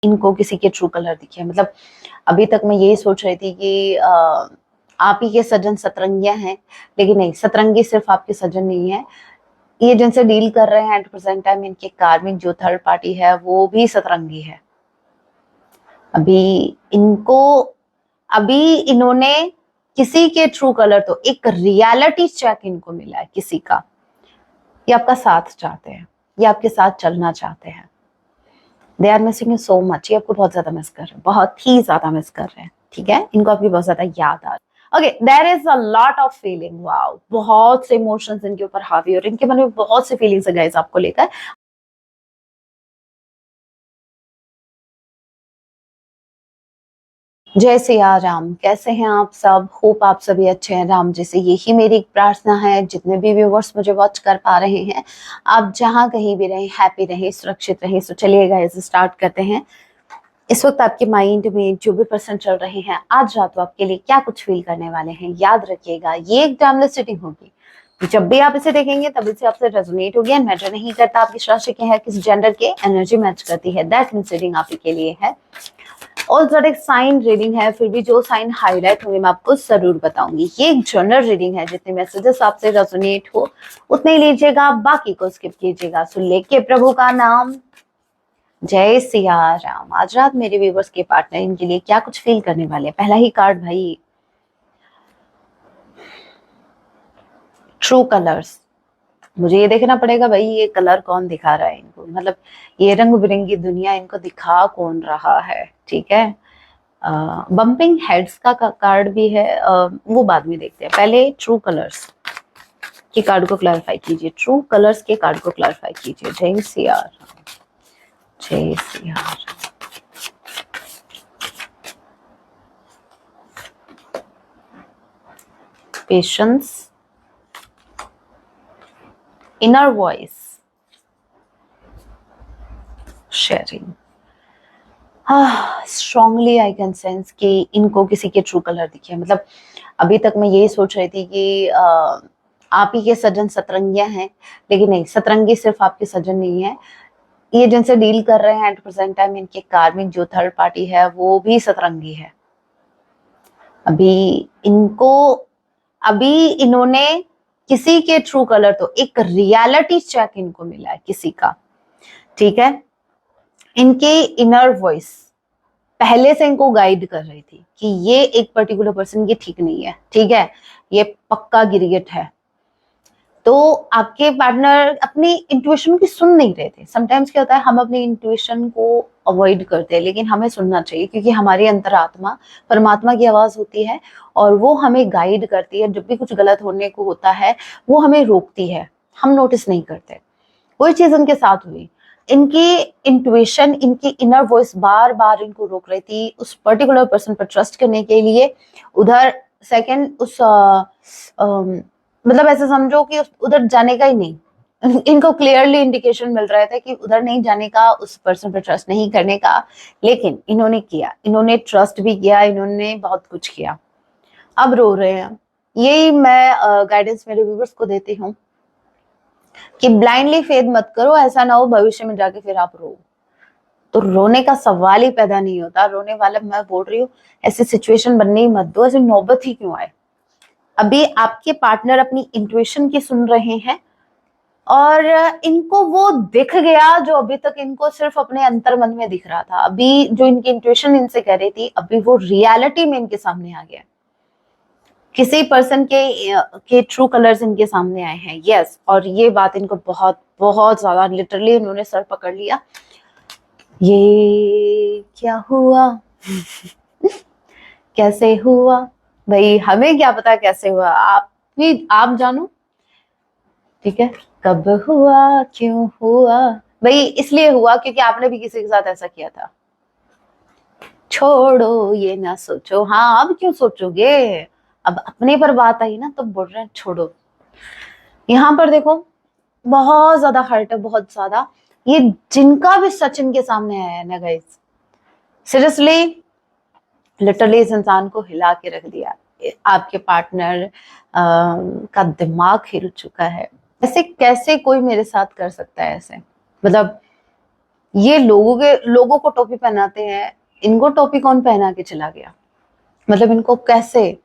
इनको किसी के ट्रू कलर दिखे। मतलब अभी तक मैं यही सोच रही थी कि आप ही के सज्जन सतरंगियां हैं, लेकिन नहीं, सतरंगी सिर्फ आपके सज्जन नहीं है, ये जिनसे डील कर रहे हैं एट प्रेजेंट टाइम, इनके कार्मिक जो थर्ड पार्टी है वो भी सतरंगी है। अभी इनको अभी इन्होंने किसी के ट्रू कलर, तो एक रियलिटी चेक इनको मिला है किसी का। ये आपका साथ चाहते हैं, ये आपके साथ चलना चाहते हैं। They are missing you so much. ये आपको बहुत ज्यादा मिस कर रहे हैं, बहुत ही ज्यादा मिस कर रहे हैं। ठीक है, इनको आपकी बहुत ज्यादा याद आ रही है। Okay, there is a lot of feeling. Wow, बहुत से इमोशंस इनके ऊपर हावी और इनके मन में बहुत से फीलिंग्स है गाइस आपको लेकर। जय सिया राम, कैसे हैं आप सब? होप आप सभी अच्छे हैं। राम जी से यही मेरी एक प्रार्थना है, जितने भी व्यूवर्स मुझे वॉच कर पा रहे हैं, आप जहां कहीं भी रहें, हैप्पी रहें, सुरक्षित रहें। सो चलिए गाइस, स्टार्ट करते हैं। इस वक्त आपके माइंड में जो भी पर्सन चल रहे हैं, आज रात को आपके लिए क्या कुछ फील करने वाले हैं, याद रखिएगा ये एक टाइमलेस सीटिंग होगी। जब भी आप इसे देखेंगे तभी से आपसे रेजोनेट होगी। एंड मैटर नहीं करता आप किस राशि के हैं, किस जेंडर के, एनर्जी मैच करती है, दैट मींस रीडिंग आप ही के लिए है। ऑल एक साइन रीडिंग है, फिर भी जो साइन हाईलाइट होंगे मैं आपको जरूर बताऊंगी। ये एक जनरल रीडिंग है, जितने मैसेजेस आपसे रेजोनेट हो उतने ही लीजिएगा, बाकी को स्किप कीजिएगा। सो लेके प्रभु का नाम, जय सिया राम। आज रात मेरे व्यूवर्स के पार्टनर इनके लिए क्या कुछ फील करने वाले हैं। पहला ही कार्ड भाई, ट्रू कलर्स। मुझे ये देखना पड़ेगा भाई, ये कलर कौन दिखा रहा है इनको, मतलब ये रंग बिरंगी दुनिया इनको दिखा कौन रहा है। ठीक है, बम्पिंग हेड्स का कार्ड भी है, वो बाद में देखते हैं। पहले ट्रू कलर्स के कार्ड को क्लैरिफाई कीजिए, ट्रू कलर्स के कार्ड को क्लैरिफाई कीजिए। जय सिया राम, जय Siya Ram. Patience, inner voice, sharing. Strongly I can sense कि इनको किसी के ट्रू कलर दिखे। मतलब अभी तक मैं यही सोच रही थी कि आप ही के सज्जन सतरंगियां हैं, लेकिन नहीं, सतरंगी सिर्फ आपके सज्जन नहीं है, ये जिनसे डील कर रहे हैं एट प्रेजेंट टाइम, इनके कार्मिक जो थर्ड पार्टी है वो भी सतरंगी है। अभी इनको अभी इन्होंने किसी के ट्रू कलर, तो एक रियलिटी चेक इनको मिला है किसी का। ठीक है, इनके इनर वॉइस पहले से इनको गाइड कर रही थी कि ये एक पर्टिकुलर पर्सन ये ठीक नहीं है। ठीक है, ये पक्का गिरगिट है। तो आपके पार्टनर अपनी इंट्यूशन की सुन नहीं रहे थे। समटाइम्स क्या होता है, हम अपनी इंट्यूशन को अवॉइड करते हैं, लेकिन हमें सुनना चाहिए, क्योंकि हमारी अंतरात्मा परमात्मा की आवाज होती है और वो हमें गाइड करती है। जब भी कुछ गलत होने को होता है वो हमें रोकती है, हम नोटिस नहीं करते। कोई चीज उनके साथ हुई, इनकी इंट्यूशन, इनकी इनर वॉइस बार बार इनको रोक रही थी उस पर्टिकुलर पर्सन पर ट्रस्ट करने के लिए। उधर सेकंड उस मतलब ऐसे समझो कि उधर जाने का ही नहीं। इनको क्लियरली इंडिकेशन मिल रहा था कि उधर नहीं जाने का, उस पर्सन पर ट्रस्ट नहीं करने का, लेकिन इन्होंने किया, इन्होंने ट्रस्ट भी किया, इन्होंने बहुत कुछ किया। अब रो रहे हैं। यही मैं गाइडेंस मेरे व्यूवर्स को देती हूँ कि ब्लाइंडली फेथ मत करो, ऐसा ना हो भविष्य में जाके फिर आप रो। तो रोने का सवाल ही पैदा नहीं होता। रोने वाला मैं बोल रही हूँ, ऐसी सिचुएशन बनने ही मत दो, ऐसी नौबत ही क्यों आए। अभी आपके पार्टनर अपनी इंट्यूशन की सुन रहे हैं और इनको वो दिख गया जो अभी तक इनको सिर्फ अपने अंतर मन में दिख रहा था। अभी जो इनकी इंट्यूशन इनसे कह रही थी, अभी वो रियलिटी में इनके सामने आ गया। किसी पर्सन के ट्रू कलर्स इनके सामने आए हैं। यस, और ये बात इनको बहुत बहुत ज्यादा, लिटरली इन्होंने सर पकड़ लिया। ये क्या हुआ कैसे हुआ? भाई हमें क्या पता कैसे हुआ, आप जानो। ठीक है, कब हुआ, क्यों हुआ? भाई इसलिए हुआ क्योंकि आपने भी किसी के साथ ऐसा किया था। छोड़ो ये ना सोचो। हाँ, अब क्यों सोचोगे, अब अपने पर बात आई ना तो बोल रहे हैं छोड़ो। यहाँ पर देखो, बहुत ज्यादा हर्ट है, बहुत ज्यादा। ये जिनका भी सच इनके सामने आया है ना गाइस, सीरियसली लिटरली इस इंसान को हिला के रख दिया। आपके पार्टनर का दिमाग हिल चुका है। ऐसे कैसे कोई मेरे साथ कर सकता है ऐसे, मतलब ये लोगों को टोपी पहनाते हैं, इनको टोपी कौन पहना के चला गया? मतलब इनको कैसे,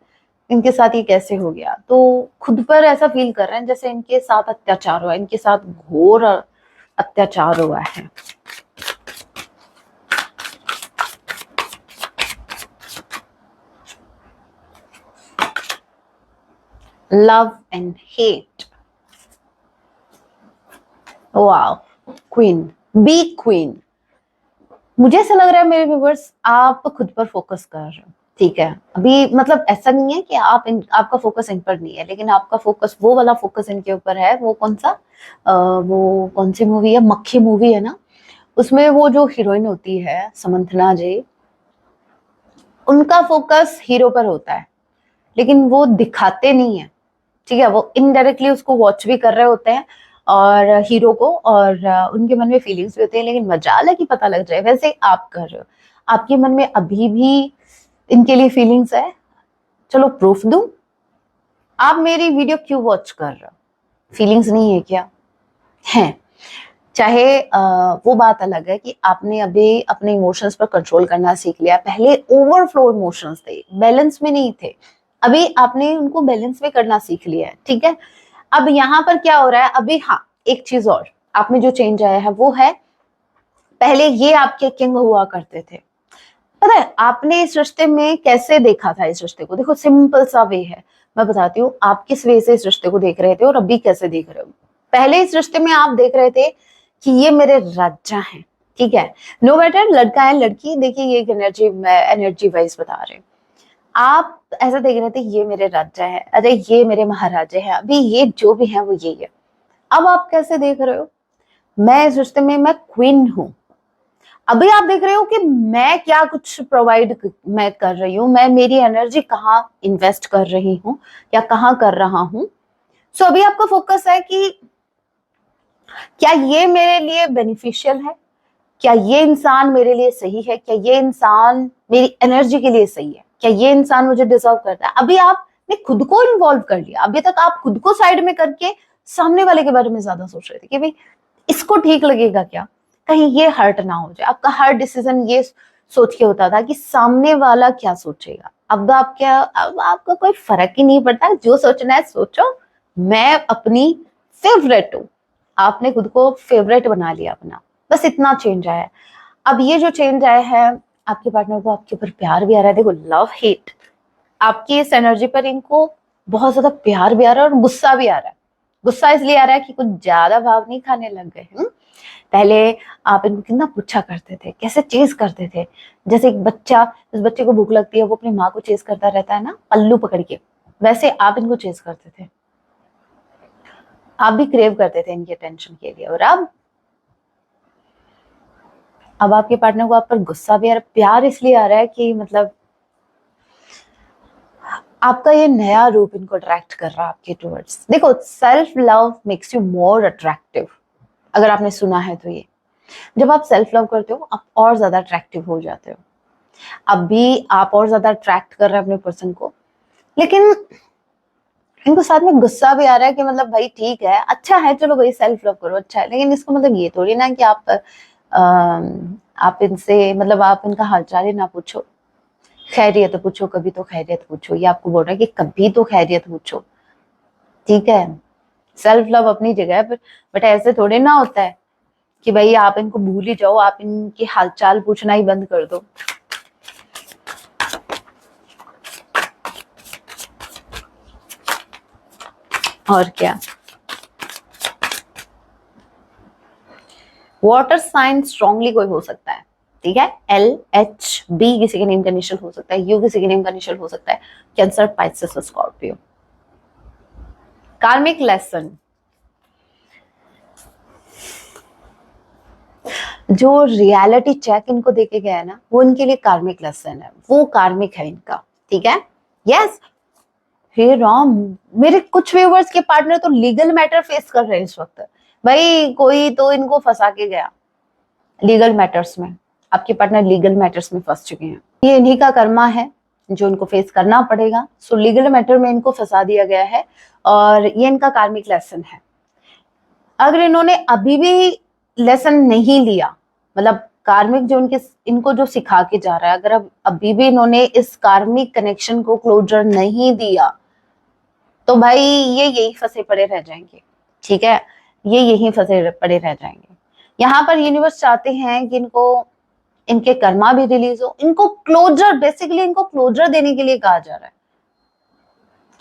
इनके साथ ये कैसे हो गया? तो खुद पर ऐसा फील कर रहे हैं जैसे इनके साथ अत्याचार हुआ, इनके साथ घोर अत्याचार हुआ है। Love and hate. Wow, queen, be queen. मुझे ऐसा लग रहा है मेरे व्यूवर्स, आप खुद पर फोकस कर रहे हो, ठीक है? अभी मतलब ऐसा नहीं है कि आपका फोकस इन पर नहीं है, लेकिन आपका फोकस, वो वाला फोकस इनके ऊपर है। वो कौन सा, वो कौन सी मूवी है, मक्खी मूवी है ना, उसमें वो जो हीरोइन होती है समंथना जी, उनका फोकस हीरो पर होता है, लेकिन वो दिखाते नहीं है, ठीक है? वो इनडायरेक्टली उसको वॉच भी कर रहे होते हैं और हीरो को, और उनके मन में फीलिंग्स भी होते हैं, लेकिन मजाल है कि पता लग जाए। वैसे आप कर रहे हो, आपके मन में अभी भी इनके लिए फीलिंग्स है। चलो प्रूफ दूं, आप मेरी वीडियो क्यों वॉच कर रहे हो? फीलिंग्स नहीं है क्या? है। चाहे वो बात अलग है कि आपने अभी अपने इमोशंस पर कंट्रोल करना सीख लिया, पहले ओवरफ्लो इमोशंस थे, बैलेंस में नहीं थे, अभी आपने उनको बैलेंस में करना सीख लिया है, ठीक है? अब यहाँ पर क्या हो रहा है अभी, हाँ एक चीज और आप में जो चेंज आया है वो है, पहले ये आपके किंग हुआ करते थे। पता है आपने इस रिश्ते में कैसे देखा था? इस रिश्ते को देखो, सिंपल सा वे है, मैं बताती हूँ आप किस वे से इस रिश्ते को देख रहे थे और अभी कैसे देख रहे हो। पहले इस रिश्ते में आप देख रहे थे कि ये मेरे राजा हैं, ठीक है? नो मैटर लड़का है लड़की, देखिए ये एनर्जी वाइज बता रहे हैं, आप ऐसा देख रहे थे ये मेरे राजा है, अरे ये मेरे महाराजे हैं, अभी ये जो भी है वो यही है। अब आप कैसे देख रहे हो, मैं इस रिश्ते में मैं क्वीन हूं। अभी आप देख रहे हो कि मैं क्या कुछ प्रोवाइड मैं कर रही हूँ, मैं मेरी एनर्जी कहाँ इन्वेस्ट कर रही हूँ या कहाँ कर रहा हूँ। सो अभी आपका फोकस है कि क्या ये मेरे लिए बेनिफिशियल है, क्या ये इंसान मेरे लिए सही है, क्या ये इंसान मेरी एनर्जी के लिए सही है, क्या ये इंसान मुझे डिजर्व करता है। अभी आपने खुद को इन्वॉल्व कर लिया, अभी तक आप खुद को साइड में करके सामने वाले के बारे में ज्यादा सोच रहे थे कि भाई इसको ठीक लगेगा क्या, कहीं ये हर्ट ना हो जाए। आपका हर डिसीजन ये सोच के होता था कि सामने वाला क्या सोचेगा। अब आपका कोई फर्क ही नहीं पड़ता, जो सोचना है सोचो, मैं अपनी फेवरेट हूँ। आपने खुद को फेवरेट बना लिया अपना, बस इतना चेंज आया है। अब ये जो चेंज आया है, आपके पार्टनर को आपके ऊपर प्यार भी आ रहा है। देखो लव हेट, आपकी इस एनर्जी पर इनको बहुत ज्यादा प्यार भी आ रहा है और गुस्सा भी आ रहा है। गुस्सा इसलिए आ रहा है कि कुछ ज्यादा भाव नहीं खाने लग गए। पहले आप इनको कितना पूछा करते थे, कैसे चेज करते थे, जैसे एक बच्चा, जिस बच्चे को भूख लगती है वो अपनी माँ को चेज करता रहता है ना पल्लू पकड़ के, वैसे आप इनको चेज करते थे, आप भी क्रेव करते थे इनकी अटेंशन के लिए। और अब आपके पार्टनर को आप पर गुस्सा भी आ रहा है, प्यार इसलिए आ रहा है कि मतलब आपका ये नया रूप इनको अट्रैक्ट कर रहा है आपके टुवर्ड्स। देखो self love makes you more attractive, अगर आपने सुना है तो ये, जब आप सेल्फ लव करते हो आप और ज्यादा अट्रैक्टिव हो जाते हो। अब भी आप और ज्यादा अट्रैक्ट कर रहे हैं अपने पर्सन को, लेकिन इनको साथ में गुस्सा भी आ रहा है कि मतलब भाई ठीक है, अच्छा है, चलो भाई सेल्फ लव करो, अच्छा है, लेकिन इसको मतलब ये थोड़ी ना कि आप इनसे मतलब आप इनका हालचाल ही ना पूछो, खैरियत पूछो, कभी तो खैरियत पूछो। ये आपको बोल रहा है कि कभी तो खैरियत पूछो, ठीक है? सेल्फ लव अपनी जगह है, बट ऐसे थोड़ी ना होता है कि भाई आप इनको भूल ही जाओ, आप इनकी हालचाल पूछना ही बंद कर दो। और क्या, वाटर साइन स्ट्रांगली कोई हो सकता है, ठीक है? LHB किसी के नेम का इनिशियल हो सकता है, यू किसी के नेम का इनिशियल हो सकता है, कैंसर, पाइसेस, स्कॉर्पियो। कार्मिक लेसन, जो रियलिटी चेक इनको देके गया है ना, वो इनके लिए कार्मिक लेसन है, वो कार्मिक है इनका, ठीक है? यस, हे राम, मेरे कुछ व्यूवर्स के पार्टनर तो लीगल मैटर फेस कर रहे हैं इस वक्त। भाई कोई तो इनको फंसा के गया लीगल मैटर्स में, आपके पार्टनर लीगल मैटर्स में फंस चुके हैं, ये इन्हीं का कर्मा है जो इनको फेस करना पड़ेगा। सो लीगल मैटर में इनको फंसा दिया गया है और ये इनका कार्मिक लेसन है। अगर इन्होंने अभी भी लेसन नहीं लिया मतलब कार्मिक जो इनको जो सिखा के जा रहा है, अगर अब अभी भी इन्होंने इस कार्मिक कनेक्शन को क्लोजर नहीं दिया तो भाई ये यही फंसे पड़े रह जाएंगे, ठीक है, ये यही फंसे पड़े रह जाएंगे। यहाँ पर यूनिवर्स चाहते हैं कि इनको इनके कर्मा भी रिलीज हो, इनको क्लोजर, बेसिकली इनको क्लोजर देने के लिए कहा जा रहा है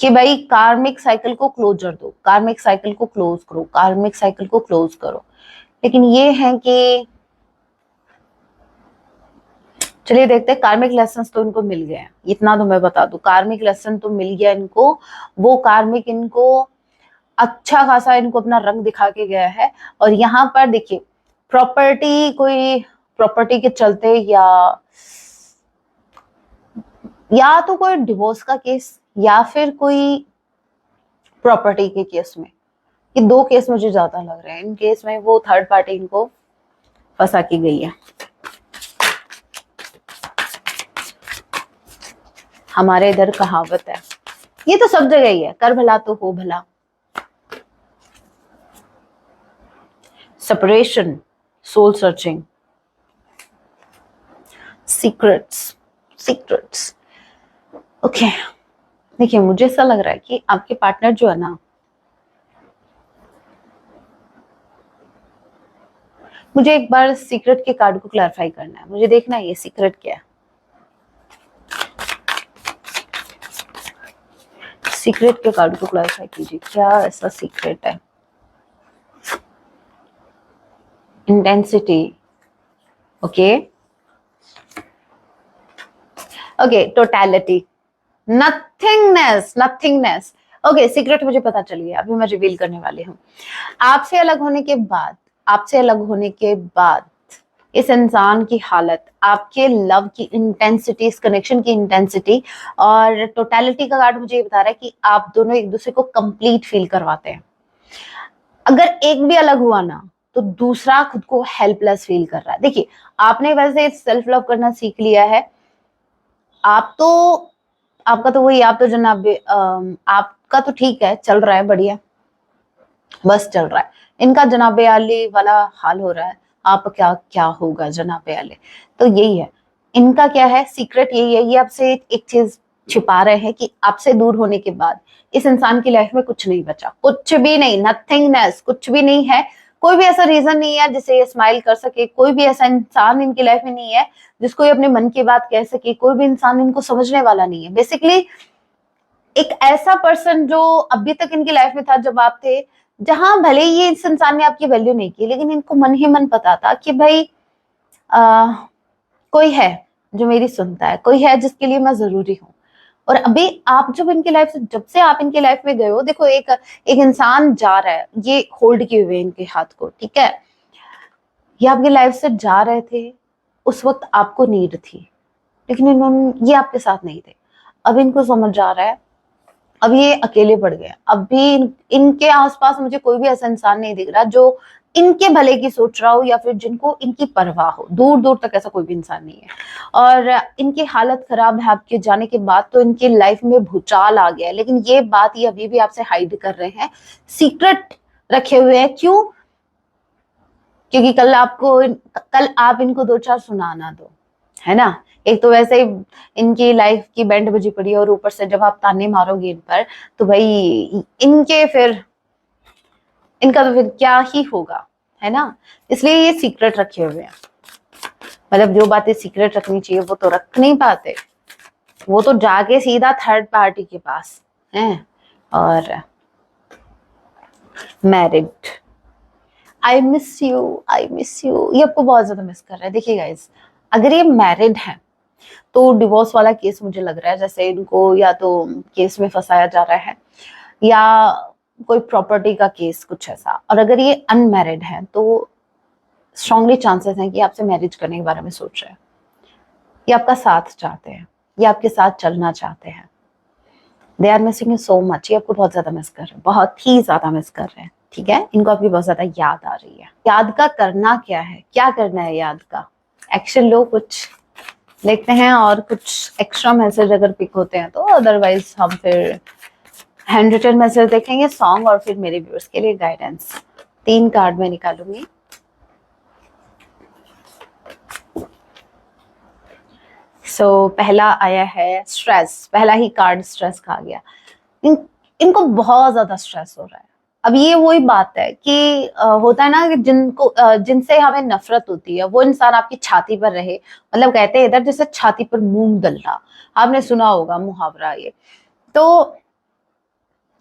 कि भाई कार्मिक साइकिल को क्लोजर दो, कार्मिक साइकिल को क्लोज करो, कार्मिक साइकिल को क्लोज करो। लेकिन ये है कि चलिए देखते हैं, कार्मिक लेसन तो इनको मिल गए हैं, इतना तो मैं बता दूं, कार्मिक लेसन तो मिल गया इनको। वो कार्मिक इनको अच्छा खासा इनको अपना रंग दिखा के गया है। और यहाँ पर देखिए प्रॉपर्टी, कोई प्रॉपर्टी के चलते या तो कोई डिवोर्स का केस या फिर कोई प्रॉपर्टी के केस में, ये दो केस मुझे ज्यादा लग रहे हैं। इन केस में वो थर्ड पार्टी इनको फंसा की गई है। हमारे इधर कहावत है, ये तो सब जगह ही है, कर भला तो हो भला। Separation, soul searching, secrets. Okay, देखिए मुझे ऐसा लग रहा है कि आपके पार्टनर जो है ना, मुझे एक बार सीक्रेट के कार्ड को क्लैरिफाई करना है, मुझे देखना है ये सीक्रेट क्या है। सीक्रेट के कार्ड को क्लैरिफाई कीजिए, क्या ऐसा सीक्रेट है। Intensity, okay totality, nothingness. Okay, secret मुझे पता चल गया, अभी मैं रिवील करने वाली हूँ। आपसे अलग होने के बाद इस इंसान की हालत, आपके लव की इंटेंसिटी, इस कनेक्शन की इंटेंसिटी और टोटलिटी का कार्ड मुझे ये बता रहा है कि आप दोनों एक दूसरे को कंप्लीट फील करवाते हैं। अगर एक भी अलग हुआ ना तो दूसरा खुद को हेल्पलेस फील कर रहा है। देखिए आपने वैसे सेल्फ लव करना सीख लिया है, आप तो, आपका तो वही, आप तो जनाब, आपका तो ठीक है, चल रहा है, बढ़िया, बस चल रहा है। इनका जनाबे आली वाला हाल हो रहा है, आप क्या क्या होगा जनाबे आले। तो यही है इनका, क्या है सीक्रेट, यही है। ये आपसे एक चीज छिपा रहे हैं कि आपसे दूर होने के बाद इस इंसान की लाइफ में कुछ नहीं बचा, कुछ भी नहीं, नथिंगनेस, कुछ भी नहीं है। कोई भी ऐसा रीजन नहीं है जिसे ये स्माइल कर सके, कोई भी ऐसा इंसान इनकी लाइफ में नहीं है जिसको ये अपने मन की बात कह सके, कोई भी इंसान इनको समझने वाला नहीं है। बेसिकली एक ऐसा पर्सन जो अभी तक इनकी लाइफ में था जब आप थे, जहां भले ही ये इस इंसान ने आपकी वैल्यू नहीं की, लेकिन इनको मन ही मन पता था कि भाई कोई है जो मेरी सुनता है, कोई है जिसके लिए मैं जरूरी हूँ। और अभी आप जब इनकी लाइफ से, जब से आप इनकी लाइफ में गए हो, देखो एक इंसान जा रहा है, ये होल्ड किए हुए इनके हाथ को, ठीक है, ये आपकी लाइफ से जा रहे थे, उस वक्त आपको नीड थी, लेकिन इन्होंने, ये आपके साथ नहीं थे। अब इनको समझ आ रहा है, अब ये अकेले पड़ गए। अब भी इनके आसपास मुझे कोई भी ऐसा इंसान नहीं दिख रहा जो इनके भले की सोच रहा हो या फिर जिनको इनकी परवाह हो। दूर दूर तक ऐसा कोई भी इंसान नहीं है। और इनकी हालत खराब है आपके जाने के बाद, तो इनकी लाइफ में भूचाल आ गया है, लेकिन ये बात ये अभी भी आपसे हाइड कर रहे हैं, सीक्रेट रखे हुए हैं। क्यों? क्योंकि कल आप इनको दो चार सुनाना दो, है ना। एक तो वैसे ही इनकी लाइफ की बैंड बजी पड़ी है, और ऊपर से जब आप ताने मारोगे इन पर, तो भाई इनका तो फिर क्या ही होगा, है ना। इसलिए ये सीक्रेट रखे हुए हैं। मतलब जो बातें सीक्रेट रखनी चाहिए वो तो रख नहीं पाते, वो तो जाके सीधा थर्ड पार्टी के पास हैं। और मैरिड, आई मिस यू, ये आपको बहुत ज्यादा मिस कर रहा है। देखिए गाइस, अगर ये मैरिड है तो डिवोर्स वाला केस मुझे लग रहा है जैसे इनको या तो केस में फंसाया जा रहा है, या कोई प्रॉपर्टी का केस, कुछ ऐसा। और अगर ये अनमैरिड है तो स्ट्रांगली चांसेस हैं कि आपसे मैरिज करने के बारे में सोच रहे हैं, ये आपका साथ चाहते हैं, ये आपके साथ चलना चाहते हैं। They are missing you so much, ये आपको बहुत ज्यादा मिस कर रहे हैं, बहुत ही ज्यादा मिस कर रहे हैं, ठीक है। इनको आपकी बहुत ज्यादा याद आ रही है। याद का करना क्या है, क्या करना है याद का? एक्शन लो, कुछ देखते हैं, और कुछ एक्स्ट्रा मैसेज अगर पिक होते हैं तो, अदरवाइज हम फिर हैंड रिटन मैसेज देखेंगे, सॉन्ग, और फिर मेरे व्यूअर्स के लिए गाइडेंस। 3 कार्ड में निकालूंगी। पहला आया है स्ट्रेस, पहला ही कार्ड स्ट्रेस का आ गया। इनको बहुत ज्यादा स्ट्रेस हो रहा है। अब ये वही बात है कि होता है ना कि जिनसे हमें नफरत होती है वो इंसान आपकी छाती पर रहे, मतलब कहते हैं इधर जैसे छाती पर मूंग डल रहा, आपने सुना होगा मुहावरा ये। तो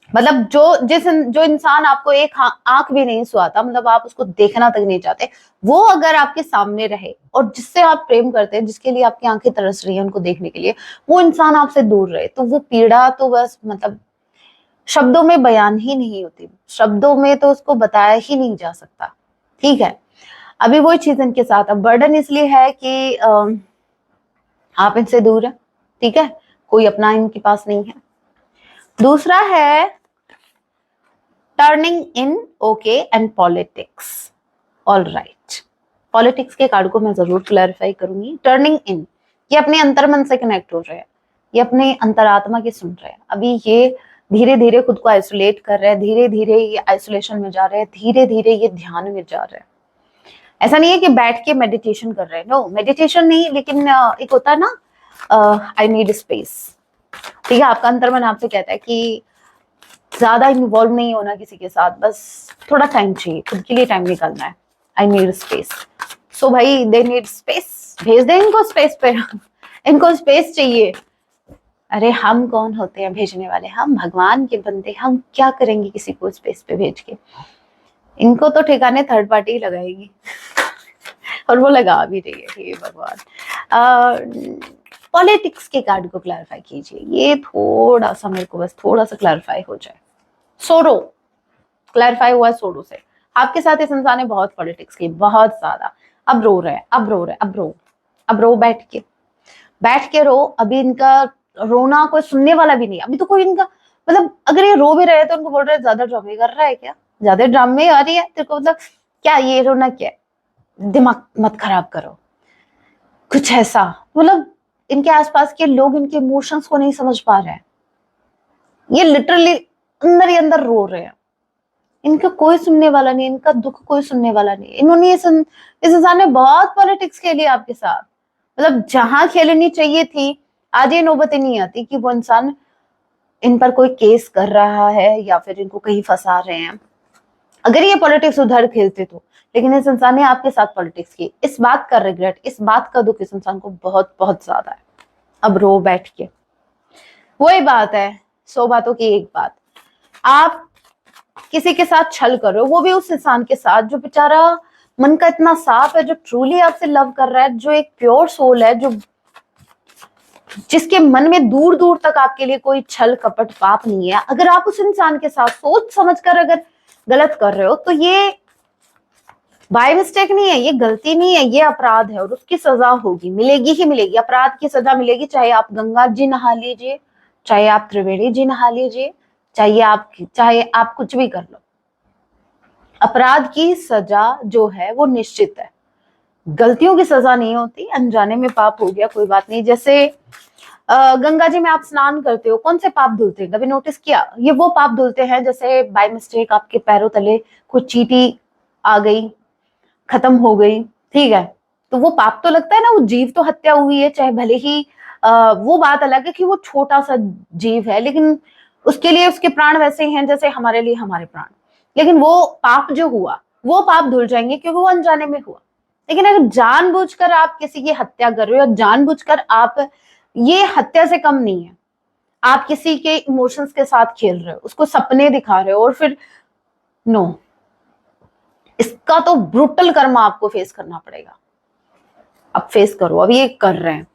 मतलब जो इंसान आपको एक आंख भी नहीं सुहाता, मतलब आप उसको देखना तक नहीं चाहते, वो अगर आपके सामने रहे और जिससे आप प्रेम करते हैं, जिसके लिए आपकी आंखें तरस रही है उनको देखने के लिए, वो इंसान आपसे दूर रहे, तो वो पीड़ा तो बस मतलब शब्दों में बयान ही नहीं होती, शब्दों में तो उसको बताया ही नहीं जा सकता। ठीक है, अभी वही चीज इनके साथ। अब बर्डन इसलिए है कि आप इनसे दूर है, ठीक है, कोई अपना इनके पास नहीं है। दूसरा है turning in okay and politics. All right, politics के कार्ड को मैं जरूर क्लैरिफाई करूंगी। टर्निंग इन, ये अपने अंतर्मन से कनेक्ट हो रहे हैं, ये अपने अंतरात्मा की सुन रहे हैं। अभी ये धीरे धीरे खुद को आइसोलेट कर रहे हैं, धीरे धीरे ये आइसोलेशन में जा रहे हैं, धीरे धीरे ये ध्यान में जा रहे हैं। ऐसा नहीं है कि बैठ के मेडिटेशन कर रहे हैं, नो मेडिटेशन नहीं, लेकिन एक होता है ना आई नीड स्पेस। ठीक है, आपका अंतर्मन आपसे कहता है कि ज्यादा इन्वॉल्व नहीं होना किसी के साथ, बस थोड़ा टाइम चाहिए, खुद के लिए टाइम निकालना है। I need space. सो भाई दे नीड स्पेस, भेज दे इनको स्पेस पे इनको स्पेस चाहिए। अरे हम कौन होते हैं भेजने वाले, हम भगवान के बंदे, हम क्या करेंगे किसी को स्पेस पे भेज के। इनको तो ठिकाने थर्ड पार्टी लगाएगी और वो लगा भी रही है, हे भगवान। पॉलिटिक्स के कार्ड को क्लैरिफाई कीजिए, ये थोड़ा सा मेरे को बस थोड़ा सा क्लैरिफाई हो जाए। सोरो क्लैरिफाई हुआ है सोरो से। आपके साथ इस इंसान ने बहुत पॉलिटिक्स की, बहुत ज्यादा। अब रो रहे हैं, अब रो रहे हैं, अब रो बैठ के रो। अभी इनका रोना कोई सुनने वाला भी नहीं, अभी तो कोई इनका मतलब अगर ये रो भी रहे हैं तो उनको बोल रहे हैं ज्यादा ड्रामे कर रहा है क्या, ज्यादा ड्रामे आ रही है तेरे को, मतलब क्या ये रोना क्या है, दिमाग मत खराब करो, कुछ ऐसा। मतलब इनके आसपास के लोग इनके इमोशंस को नहीं समझ पा रहे हैं, ये लिटरली अंदर ही अंदर रो रहे हैं। इनका कोई सुनने वाला नहीं, इनका दुख कोई सुनने वाला नहीं। इन्होंने इस इंसान ने बहुत पॉलिटिक्स खेली आपके साथ, मतलब जहां खेलनी चाहिए थी आज ये नौबत ही नहीं आती कि वो इंसान इन पर कोई केस कर रहा है या फिर इनको कहीं फंसा रहे हैं, अगर ये पॉलिटिक्स उधर खेलते तो। लेकिन इस इंसान ने आपके साथ पॉलिटिक्स की, इस बात का रिग्रेट, इस बात का दुख इस इंसान को बहुत बहुत ज्यादा है। अब रो बैठ के, वही बात है 100 बातों की एक बात, आप किसी के साथ छल कर रहे हो, वो भी उस इंसान के साथ जो बेचारा मन का इतना साफ है, जो ट्रूली आपसे लव कर रहा है, जो एक प्योर सोल है, जो जिसके मन में दूर दूर तक आपके लिए कोई छल कपट पाप नहीं है। अगर आप उस इंसान के साथ सोच समझकर अगर गलत कर रहे हो तो ये बाय मिस्टेक नहीं है, ये गलती नहीं है, ये अपराध है और उसकी सजा होगी, मिलेगी ही मिलेगी, अपराध की सजा मिलेगी। चाहे आप गंगा जी नहा लीजिए, चाहे आप त्रिवेणी जी नहा लीजिए, चाहे आप कुछ भी कर लो, अपराध की सजा जो है वो निश्चित है। गलतियों की सजा नहीं होती, अनजाने में पाप हो गया कोई बात नहीं। जैसे गंगा जी में आप स्नान करते हो, कौन से पाप धुलते हैं, कभी नोटिस किया? ये वो पाप धुलते हैं जैसे बाय मिस्टेक आपके पैरों तले कुछ चींटी आ गई, खत्म हो गई, ठीक है, तो वो पाप तो लगता है ना, वो जीव तो हत्या हुई है, चाहे भले ही वो बात अलग है कि वो छोटा सा जीव है, लेकिन उसके लिए उसके प्राण वैसे ही हैं जैसे हमारे लिए हमारे प्राण। लेकिन वो पाप जो हुआ वो पाप धुल जाएंगे क्योंकि वो अनजाने में हुआ। लेकिन अगर जानबूझकर आप किसी की हत्या कर रहे हो, या जानबूझकर आप, ये हत्या से कम नहीं है, आप किसी के इमोशंस के साथ खेल रहे हो, उसको सपने दिखा रहे हो, और फिर नो, इसका तो ब्रूटल कर्म आपको फेस करना पड़ेगा। अब फेस करो, अब ये कर रहे हैं।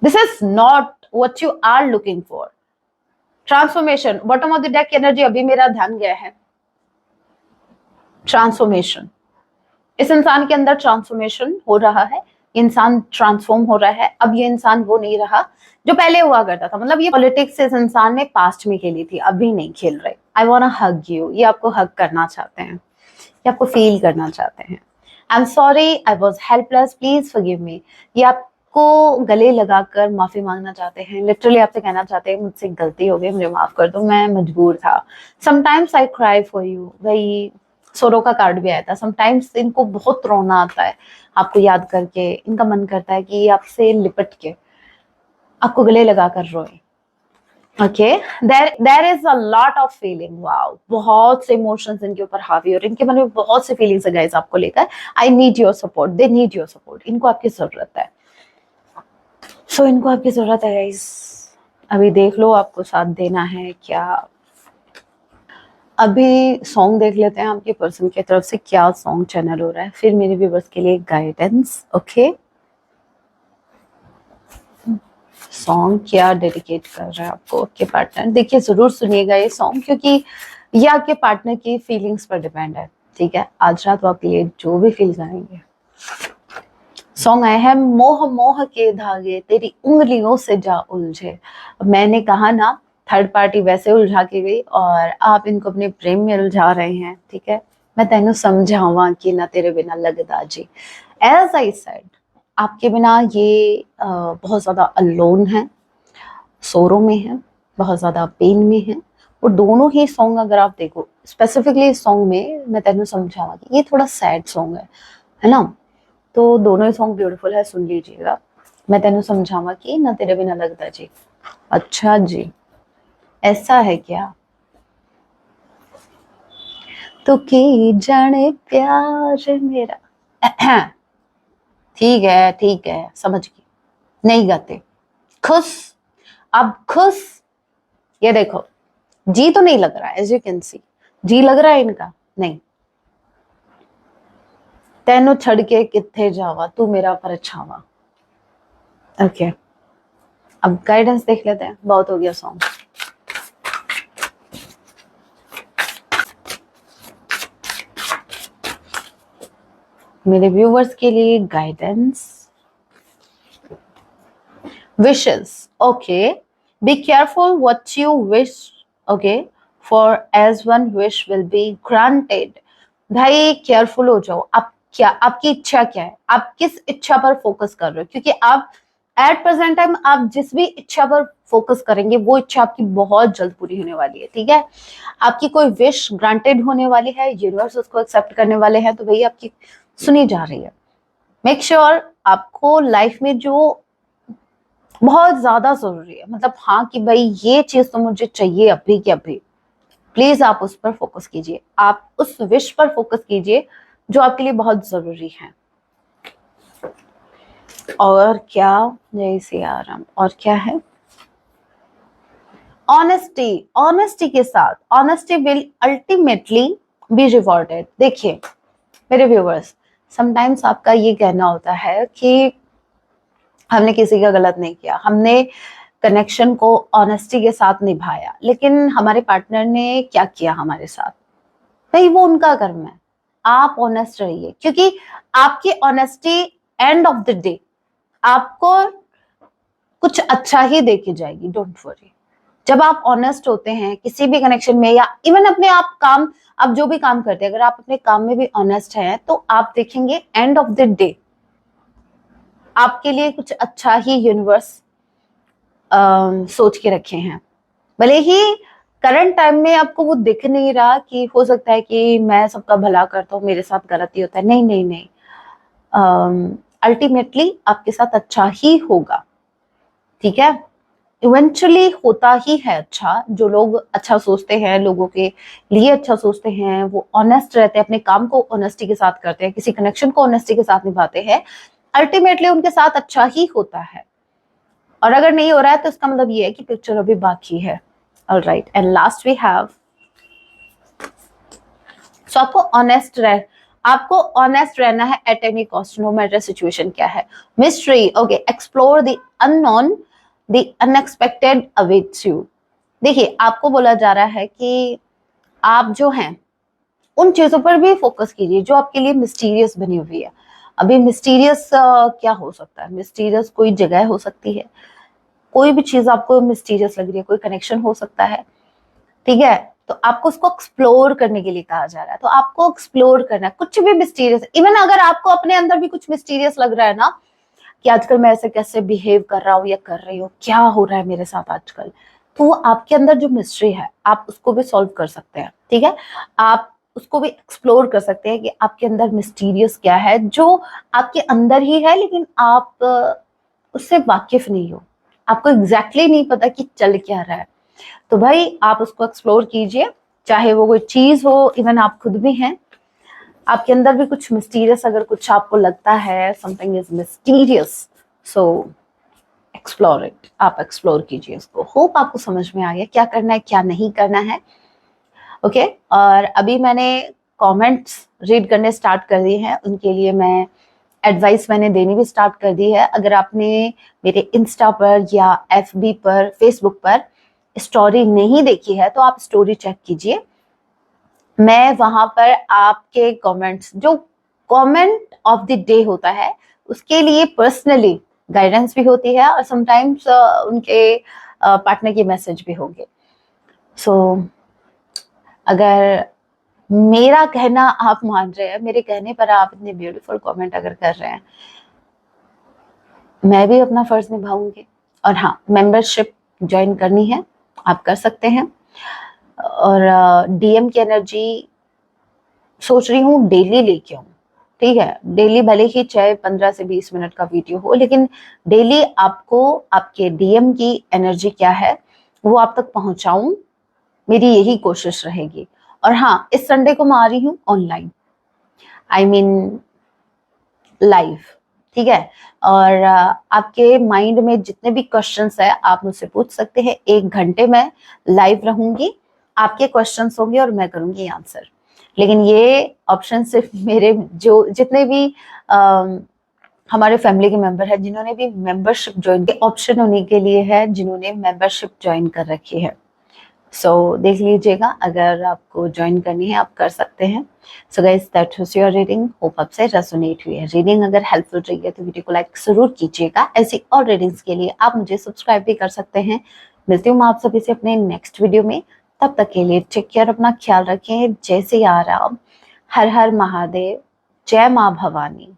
This is not what you are looking for. Transformation, bottom of the deck energy, अभी मेरा ध्यान गया है ट्रांसफॉर्मेशन। इस इंसान के अंदर ट्रांसफॉर्मेशन हो रहा है, इंसान ट्रांसफॉर्म हो रहा है। अब ये इंसान वो नहीं रहा जो पहले हुआ करता था। मतलब ये पॉलिटिक्स इस इंसान ने पास्ट में खेली थी, अभी नहीं खेल रहे। I want to hug you, ये आपको हग करना चाहते हैं, ये आपको फील करना चाहते हैं। I am sorry, I was helpless, please forgive me. ये आपको गले लगाकर माफी मांगना चाहते हैं, लिटरली आपसे कहना चाहते हैं मुझसे गलती हो गई, मुझे माफ कर दो, मैं मजबूर था। Sometimes I cry for you, भाई सोरो का कार्ड भी आया था। समटाइम्स इनको बहुत रोना आता है आपको याद करके, इनका मन करता है कि आपसे लिपट के आपको गले लगा कर रोए। Okay, there is a lot of feeling, wow, बहुत से इमोशंस इनके ऊपर हावी और इनके मन में बहुत से फीलिंग्स है गाइस आपको लेकर। I need your support, they need your support, इनको आपकी जरूरत है। सो इनको आपकी जरूरत है गाइस। अभी देख लो आपको साथ देना है क्या। अभी सॉन्ग देख लेते हैं आपके पर्सन की तरफ से क्या सॉन्ग चैनल हो रहा है, फिर मेरे व्यूवर्स के लिए गाइडेंस। ओके, सॉन्ग क्या डेडिकेट कर रहा है आपको आपके पार्टनर, देखिए जरूर सुनिएगा ये सॉन्ग, क्योंकि ये आपके पार्टनर की फीलिंग्स पर डिपेंड है। ठीक है, आज रात वो आपके लिए जो भी फील आएंगे। सॉन्ग आया है, मोह मोह के धागे तेरी उंगलियों से जा उलझे। मैंने कहा ना, थर्ड पार्टी वैसे उलझा के गई और आप इनको अपने प्रेम में उलझा रहे हैं। ठीक है, मैं तेनू समझावा कि ना तेरे बिना लगदा जी। एज आई सेड, आपके बिना ये बहुत ज्यादा अलोन है, सोरो में है, बहुत ज्यादा पेन में है। और दोनों ही सॉन्ग अगर आप देखो स्पेसिफिकली इस सॉन्ग में मैं तेनू समझावा कि ये थोड़ा सैड सॉन्ग है ना। तो दोनों ही सॉन्ग ब्यूटीफुल है, सुन लीजिएगा। मैं तेनू समझावा कि ना तेरे बिना लगदा जी। अच्छा जी, ऐसा है क्या? तो की जाने प्यार मेरा ठीक है समझ गई, नहीं गाते। खुश, अब खुश, ये देखो जी तो नहीं लग रहा है, एज यू कैन सी जी लग रहा है इनका नहीं। तेनू छड़ के किथे जावा तू मेरा परछावा। ओके, अब गाइडेंस देख लेते हैं, बहुत हो गया सॉन्ग। मेरे व्यूवर्स के लिए guidance. wishes, okay, be careful what you wish, okay, for as one wish will be granted। भाई केयरफुल हो जाओ। आप क्या, आपकी इच्छा क्या है, आप किस इच्छा पर फोकस कर रहे हो, क्योंकि आप एट प्रेजेंट टाइम आप जिस भी इच्छा पर फोकस करेंगे वो इच्छा आपकी बहुत जल्द पूरी होने वाली है। ठीक है, आपकी कोई विश ग्रांटेड होने वाली है, यूनिवर्स उसको एक्सेप्ट करने वाले हैं, तो वही आपकी सुनी जा रही है। मेक श्योर आपको लाइफ में जो बहुत ज्यादा जरूरी है, मतलब हाँ कि भाई ये चीज तो मुझे चाहिए अभी के अभी, प्लीज आप उस पर फोकस कीजिए, आप उस विश पर फोकस कीजिए जो आपके लिए बहुत जरूरी है। और क्या, जय सिया राम, और क्या है? ऑनेस्टी, ऑनेस्टी के साथ, honesty will ultimately be rewarded. देखिए मेरे व्यूवर्स, समटाइम्स आपका ये कहना होता है कि हमने किसी का गलत नहीं किया, हमने कनेक्शन को ऑनेस्टी के साथ निभाया, लेकिन हमारे पार्टनर ने क्या किया हमारे साथ, भाई वो उनका कर्म है। आप ऑनेस्ट रहिए, क्योंकि आपकी honesty end of the day आपको कुछ अच्छा ही देके जाएगी, डोंट वरी। जब आप ऑनेस्ट होते हैं किसी भी कनेक्शन में, या इवन अपने आप काम, आप जो भी काम करते हैं, अगर आप अपने काम में भी ऑनेस्ट हैं तो आप देखेंगे एंड ऑफ द डे आपके लिए कुछ अच्छा ही यूनिवर्स सोच के रखे हैं। भले ही करंट टाइम में आपको वो दिख नहीं रहा, कि हो सकता है कि मैं सबका भला करता हूँ मेरे साथ गलती होता है, नहीं नहीं नहीं, अल्टीमेटली आपके साथ अच्छा ही होगा। ठीक है, इवेंचुअली होता ही है अच्छा। जो लोग अच्छा सोचते हैं, लोगों के लिए अच्छा सोचते हैं, वो ऑनेस्ट रहते हैं, अपने काम को ऑनेस्टी के साथ करते हैं, किसी कनेक्शन को ऑनेस्टी के साथ निभाते हैं, अल्टीमेटली उनके साथ अच्छा ही होता है। और अगर नहीं हो रहा है तो इसका मतलब ये है कि पिक्चर अभी बाकी है। Alright, and last we have, so आपको ऑनेस्ट रहना है at any cost, no matter situation क्या है। Mystery, okay, explore the unknown, the unexpected awaits you. देखिए आपको बोला जा रहा है कि आप जो हैं उन चीजों पर भी फोकस कीजिए जो आपके लिए मिस्टीरियस बनी हुई है। अभी मिस्टीरियस क्या हो सकता है? मिस्टीरियस कोई जगह हो सकती है, कोई भी चीज आपको मिस्टीरियस लग रही है, कोई कनेक्शन हो सकता है। ठीक है, तो आपको उसको एक्सप्लोर करने के लिए कहा जा रहा है, तो आपको एक्सप्लोर करना है कुछ भी मिस्टीरियस। इवन अगर आपको अपने अंदर भी कुछ मिस्टीरियस लग रहा है ना, कि आजकल मैं ऐसे कैसे बिहेव कर रहा हूँ या कर रही हूँ, क्या हो रहा है मेरे साथ आजकल, तो वो आपके अंदर जो मिस्ट्री है आप उसको भी सॉल्व कर सकते हैं। ठीक है, आप उसको भी एक्सप्लोर कर सकते हैं कि आपके अंदर मिस्टीरियस क्या है जो आपके अंदर ही है, लेकिन आप उससे वाकिफ नहीं हो, आपको एग्जैक्टली नहीं पता कि चल क्या रहा है। तो भाई आप उसको एक्सप्लोर कीजिए, चाहे वो कोई चीज हो, इवन आप खुद भी हैं, आपके अंदर भी कुछ मिस्टीरियस अगर कुछ आपको लगता है, something is mysterious, so explore it, आप एक्सप्लोर कीजिए उसको। होप आपको समझ में आ गया क्या करना है क्या नहीं करना है। ओके और अभी मैंने कमेंट्स रीड करने स्टार्ट कर दिए हैं, उनके लिए मैं एडवाइस मैंने देनी भी स्टार्ट कर दी है। अगर आपने मेरे इंस्टा पर या एफबी पर, फेसबुक पर स्टोरी नहीं देखी है तो आप स्टोरी चेक कीजिए। मैं वहां पर आपके कमेंट्स, जो कमेंट ऑफ द डे होता है, उसके लिए पर्सनली गाइडेंस भी होती है और समटाइम्स उनके पार्टनर के मैसेज भी होंगे। सो अगर मेरा कहना आप मान रहे हैं, मेरे कहने पर आप इतने ब्यूटीफुल कमेंट अगर कर रहे हैं, मैं भी अपना फर्ज निभाऊंगी। और हाँ, मेंबरशिप ज्वाइन करनी है आप कर सकते हैं। और डीएम की एनर्जी सोच रही हूँ डेली लेके आऊँ, ठीक है, डेली भले ही चाहे 15 से 20 मिनट का वीडियो हो, लेकिन डेली आपको आपके डीएम की एनर्जी क्या है वो आप तक पहुंचाऊं, मेरी यही कोशिश रहेगी। और हाँ, इस संडे को मैं आ रही हूँ ऑनलाइन, आई मीन लाइव, ठीक है। और आपके माइंड में जितने भी क्वेश्चंस है आप मुझसे पूछ सकते हैं। 1 घंटे में लाइव रहूंगी, आपके क्वेश्चंस होंगे और मैं करूंगी आंसर। लेकिन ये ऑप्शन सिर्फ मेरे जो जितने भी हमारे फैमिली के मेंबर है जिन्होंने भी मेंबरशिप ज्वाइन की, ऑप्शन होने के लिए है जिन्होंने मेंबरशिप ज्वाइन कर रखी है। सो देख लीजिएगा, अगर आपको ज्वाइन करनी है आप कर सकते हैं। So guys that was your reading, hope आपसे रेजोनेट हुई है रीडिंग। अगर हेल्पफुल रही है तो वीडियो को लाइक जरूर कीजिएगा। ऐसी और रीडिंग्स के लिए आप मुझे सब्सक्राइब भी कर सकते हैं। मिलती हूँ मैं आप सभी से अपने नेक्स्ट वीडियो में, तब तक के लिए टेक केयर, अपना ख्याल रखें। जय श्री राम, हर हर महादेव, जय माँ भवानी।